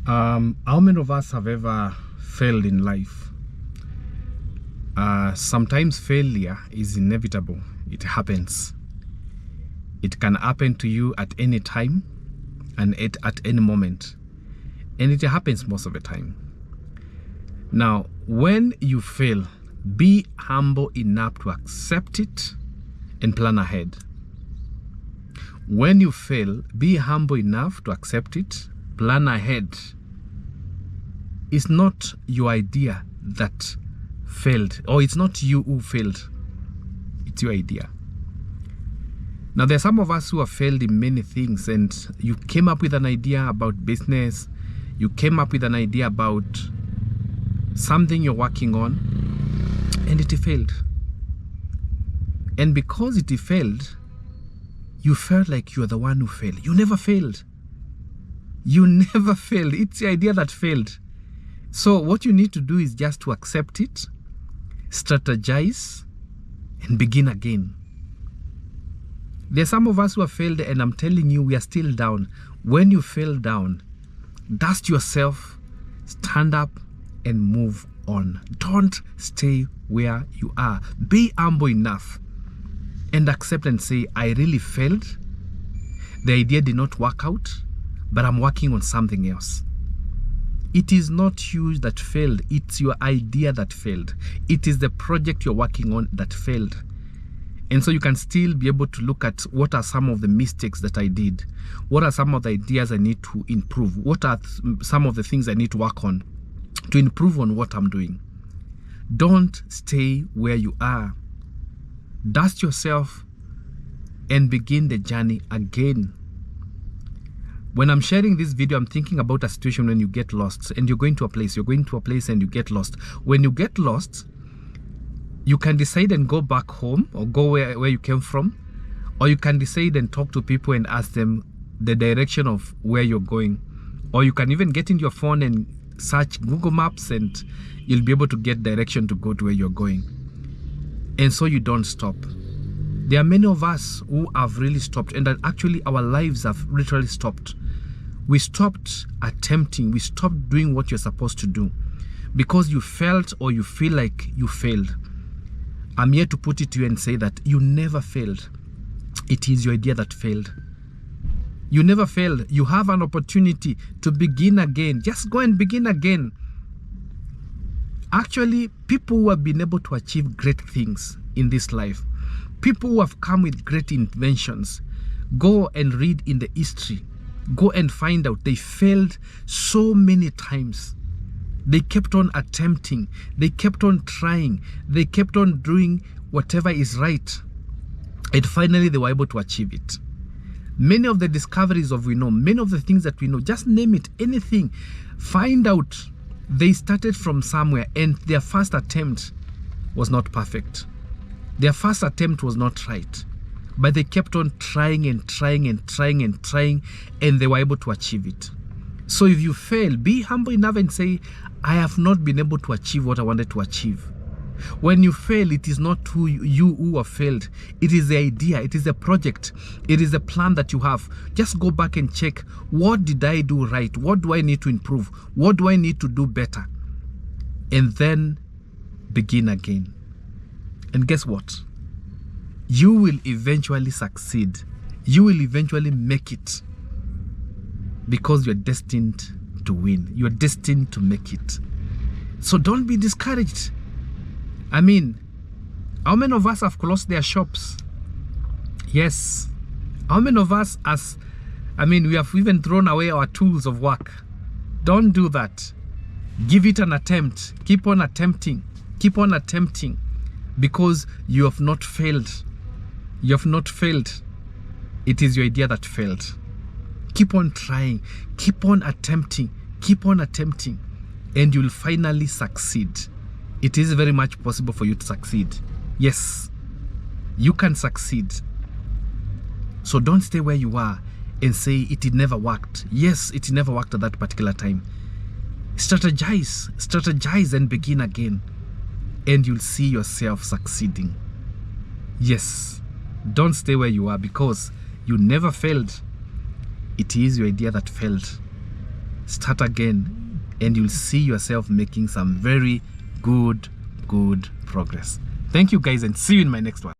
How many of us have ever failed in life? Sometimes failure is inevitable. It happens. It can happen to you at any time and at any moment. And it happens most of the time. Now, when you fail, be humble enough to accept it and plan ahead. When you fail, be humble enough to accept it, plan ahead. It's not your idea that failed, or it's not you who failed. It's your idea. Now, there are some of us who have failed in many things, and you came up with an idea about business, you came up with an idea about something you're working on, and it failed. And because it failed, you felt like you are the one who failed. You never failed. You never failed. It's the idea that failed. So what you need to do is just to accept it, strategize, and begin again. There are some of us who have failed, and I'm telling you, we are still down. When you fell down, dust yourself, stand up, and move on. Don't stay where you are. Be humble enough and accept and say, I really failed. The idea did not work out, but I'm working on something else. It is not you that failed. It's your idea that failed. It is the project you're working on that failed. And so you can still be able to look at what are some of the mistakes that I did. What are some of the ideas I need to improve? What are some of the things I need to work on to improve on what I'm doing? Don't stay where you are. Dust yourself and begin the journey again. When I'm sharing this video, I'm thinking about a situation when you get lost and you're going to a place and you get lost. When you get lost, you can decide and go back home or go where you came from, or you can decide and talk to people and ask them the direction of where you're going. Or you can even get in your phone and search Google Maps and you'll be able to get direction to go to where you're going. And so you don't stop. There are many of us who have really stopped, and that actually our lives have literally stopped. We stopped attempting, we stopped doing what you're supposed to do because you felt or you feel like you failed. I'm here to put it to you and say that you never failed. It is your idea that failed. You never failed. You have an opportunity to begin again. Just go and begin again. Actually, people who have been able to achieve great things in this life, people who have come with great inventions, go and read in the history. Go and find out they failed so many times. They kept on attempting. They kept on trying. They kept on doing whatever is right. And finally, they were able to achieve it. Many of the discoveries many of the things that we know, just name it, anything. Find out they started from somewhere and their first attempt was not perfect. Their first attempt was not right. But they kept on trying and trying and trying and trying, and they were able to achieve it. So if you fail, be humble enough and say, I have not been able to achieve what I wanted to achieve. When you fail, it is not you who have failed. It is the idea, it is the project, it is the plan that you have. Just go back and check, what did I do right? What do I need to improve? What do I need to do better? And then begin again. And guess what? You will eventually succeed. You will eventually make it because you're destined to win. You're destined to make it. So don't be discouraged. I mean, how many of us have closed their shops? Yes. How many of us we have even thrown away our tools of work. Don't do that. Give it an attempt. Keep on attempting. Keep on attempting because you have not failed. You have not failed. It is your idea that failed. Keep on trying. Keep on attempting. Keep on attempting. And you'll finally succeed. It is very much possible for you to succeed. Yes, you can succeed. So don't stay where you are and say it never worked. Yes, it never worked at that particular time. Strategize and begin again. And you'll see yourself succeeding. Yes. Don't stay where you are because you never failed. It is your idea that failed. start again, and you'll see yourself making some very good progress. Thank you guys, and see you in my next one.